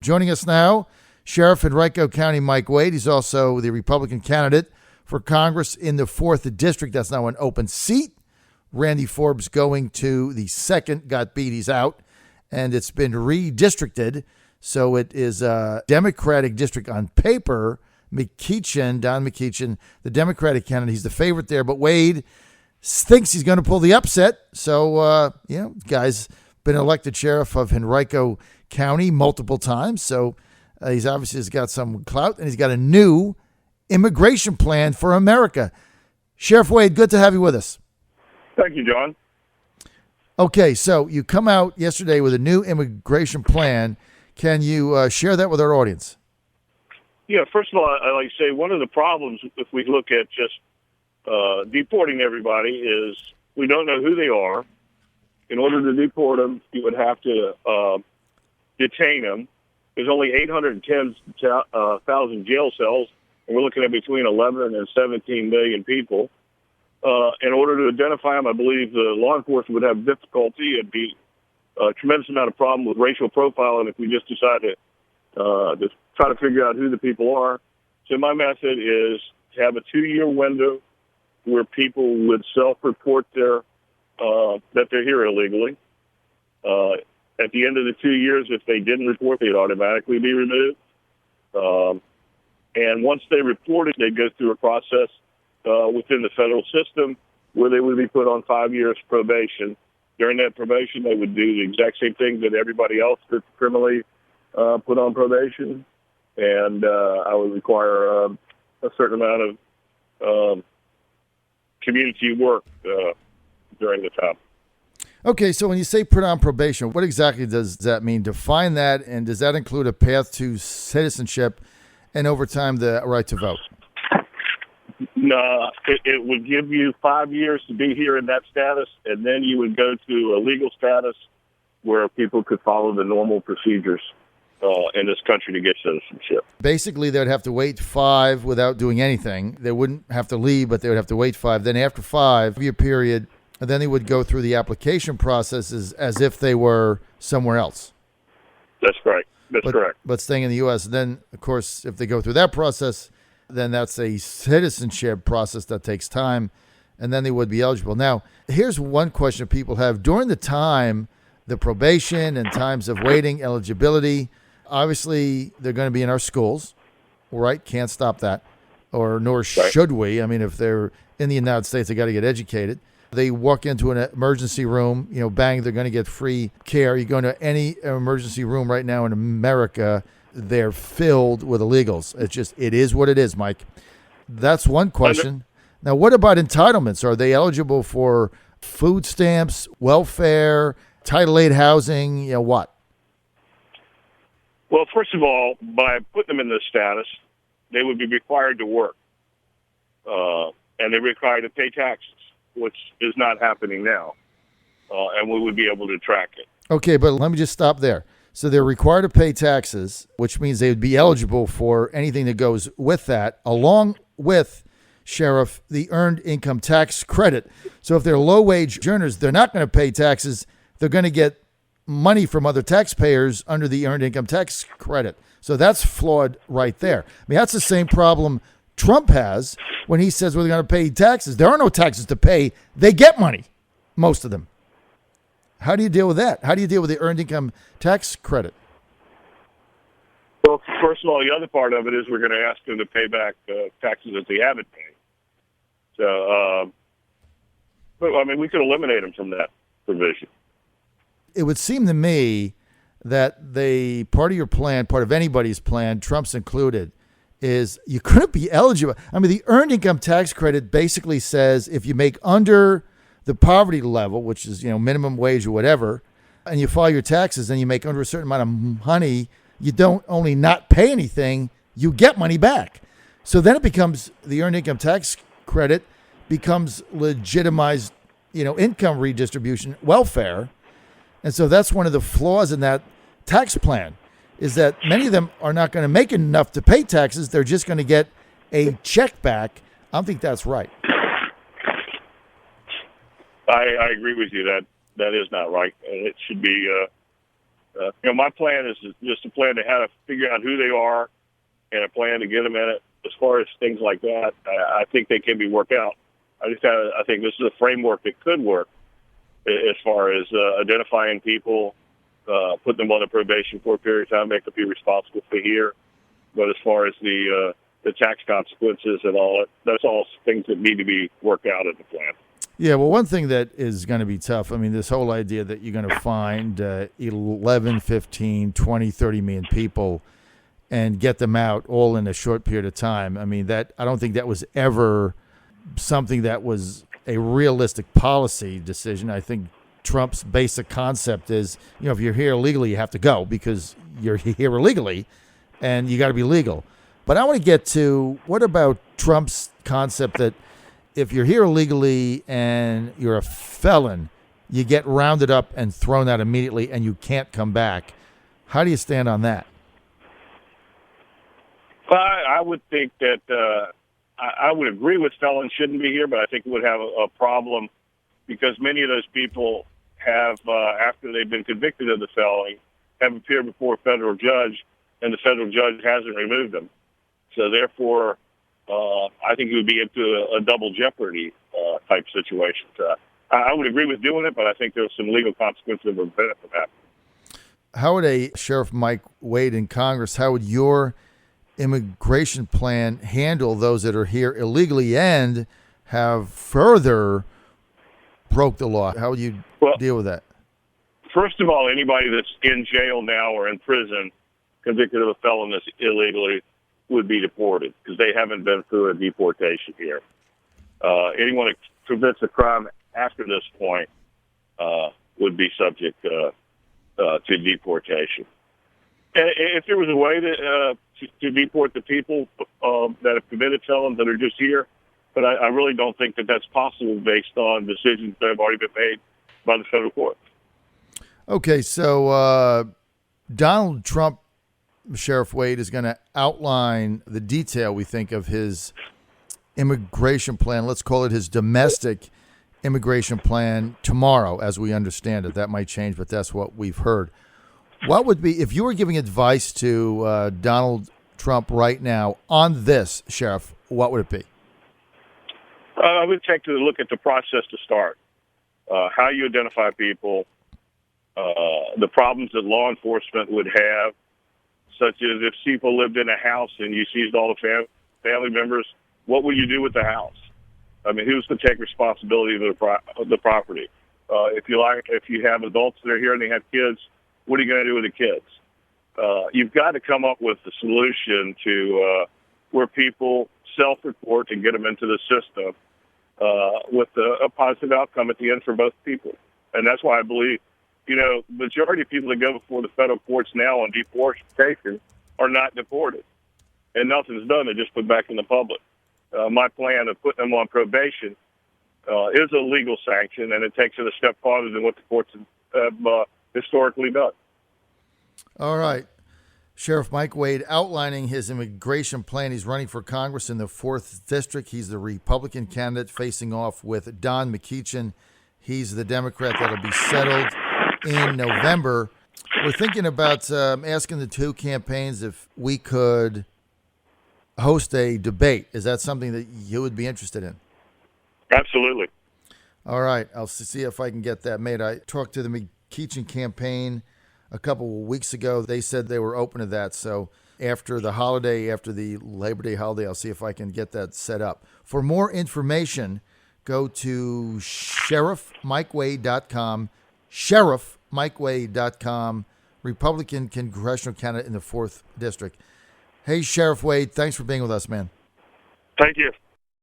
Joining us now, Sheriff Henrico County Mike Wade. He's also the Republican candidate for Congress in the 4th District. That's now an open seat. Randy Forbes going to the 2nd, got beat, he's out, and it's been redistricted. So it is a Democratic district on paper. Don McKeechin, the Democratic candidate, he's the favorite there, but Wade thinks he's going to pull the upset. So, guy's been elected sheriff of Henrico County multiple times. So he's obviously has got some clout, and he's got a new immigration plan for America. Sheriff Wade, good to have you with us. Thank you, John. Okay, so you come out yesterday with a new immigration plan. Can you share that with our audience? Yeah, first of all, I like to say one of the problems if we look at just deporting everybody is we don't know who they are. In order to deport them, you would have to detain them. There's only 810,000 jail cells, and we're looking at between 11 and 17 million people. In order to identify them, I believe the law enforcement would have difficulty. It'd be a tremendous amount of problem with racial profiling if we just decide to try to figure out who the people are. So my method is to have a 2-year window where people would self-report that they're here illegally. At the end of the 2 years, if they didn't report, they'd automatically be removed. And once they reported, they'd go through a process within the federal system where they would be put on 5 years probation. During that probation, they would do the exact same thing that everybody else that's criminally put on probation. And I would require a certain amount of community work during the time. Okay, so when you say put on probation, what exactly does that mean? Define that, and does that include a path to citizenship and over time the right to vote? No, it would give you 5 years to be here in that status, and then you would go to a legal status where people could follow the normal procedures in this country to get citizenship. Basically, they would have to wait 5 without doing anything. They wouldn't have to leave, but they would have to wait 5. Then after 5-year period, and then they would go through the application processes as if they were somewhere else. That's right. Correct. But staying in the U.S. Then, of course, if they go through that process, then that's a citizenship process that takes time, and then they would be eligible. Now, here's one question people have. During the time, the probation and times of waiting, eligibility, obviously they're going to be in our schools, right? Can't stop that, nor should we. I mean, if they're in the United States, they got to get educated. They walk into an emergency room, bang, they're going to get free care. You go into any emergency room right now in America, they're filled with illegals. It is what it is, Mike. That's one question. Now, what about entitlements? Are they eligible for food stamps, welfare, Title 8 housing, what? Well, first of all, by putting them in this status, they would be required to work. And they're required to pay taxes, which is not happening now. And we would be able to track it. Okay, but let me just stop there. So they're required to pay taxes, which means they would be eligible for anything that goes with that, along with, Sheriff, the earned income tax credit. So if they're low-wage earners, they're not going to pay taxes. They're going to get money from other taxpayers under the earned income tax credit. So that's flawed right there. I mean, that's the same problem Trump has when he says we're going to pay taxes. There are no taxes to pay. They get money, most of them. How do you deal with that? How do you deal with the earned income tax credit? Well, first of all, the other part of it is we're going to ask them to pay back taxes that they haven't paid. So, but I mean, we could eliminate them from that provision. It would seem to me that part of your plan, part of anybody's plan, Trump's included, is you couldn't be eligible. I mean, the earned income tax credit basically says if you make under the poverty level, which is, minimum wage or whatever, and you file your taxes and you make under a certain amount of money, you don't only not pay anything, you get money back. So then it becomes the earned income tax credit becomes legitimized, income redistribution, welfare. And so that's one of the flaws in that tax plan is that many of them are not going to make enough to pay taxes. They're just going to get a check back. I don't think that's right. I agree with you. That is not right. It should be My plan is just a plan to how to figure out who they are and a plan to get them in it. As far as things like that, I think they can be worked out. I think this is a framework that could work as far as identifying people, putting them on a probation for a period of time, make them be responsible for here. But as far as the tax consequences and all that, that's all things that need to be worked out in the plan. Yeah, well, one thing that is going to be tough, I mean, this whole idea that you're going to find 11, 15, 20, 30 million people and get them out all in a short period of time. I mean, I don't think that was ever something that was a realistic policy decision. I think Trump's basic concept is, if you're here illegally, you have to go because you're here illegally and you got to be legal. But I want to get to, what about Trump's concept that if you're here illegally and you're a felon, you get rounded up and thrown out immediately and you can't come back? How do you stand on that? Well, I would think that I would agree with felons shouldn't be here, but I think it would have a problem because many of those people have, after they've been convicted of the felony, have appeared before a federal judge, and the federal judge hasn't removed them. So therefore, I think it would be into a double jeopardy type situation. I would agree with doing it, but I think there's some legal consequences that would benefit from that. How would a Sheriff Mike Wade in Congress, how would your immigration plan handle those that are here illegally and have further broke the law? How would you deal with that? First of all, anybody that's in jail now or in prison convicted of a felony illegally would be deported because they haven't been through a deportation here. Anyone that commits a crime after this point would be subject to deportation. And if there was a way to deport the people that have committed felons that are just here, but I really don't think that that's possible based on decisions that have already been made by the federal court. Okay, so Donald Trump, Sheriff Wade, is going to outline the detail, we think, of his immigration plan. Let's call it his domestic immigration plan tomorrow, as we understand it. That might change, but that's what we've heard. What would be, if you were giving advice to Donald Trump right now on this, Sheriff, what would it be? I would take a look at the process to start, how you identify people, the problems that law enforcement would have, such as if people lived in a house and you seized all the family members, what would you do with the house? I mean, who's going to take responsibility of the property? If you have adults that are here and they have kids, what are you going to do with the kids? You've got to come up with a solution to where people self-report and get them into the system with a positive outcome at the end for both people. And that's why I believe, majority of people that go before the federal courts now on deportation are not deported. And nothing's done. They're just put back in the public. My plan of putting them on probation is a legal sanction, and it takes it a step farther than what the courts have historically done. All right. Sheriff Mike Wade outlining his immigration plan. He's running for Congress in the 4th District. He's the Republican candidate facing off with Don McEachin. He's the Democrat that'll be settled in November. We're thinking about asking the two campaigns if we could host a debate. Is that something that you would be interested in? Absolutely. All right. I'll see if I can get that made. I talked to the McEachin campaign a couple of weeks ago. They said they were open to that. So after the Labor Day holiday, I'll see if I can get that set up. For more information, go to sheriffmikewade.com, sheriffmikewade.com, Republican congressional candidate in the 4th District. Hey, Sheriff Wade, thanks for being with us, man. Thank you.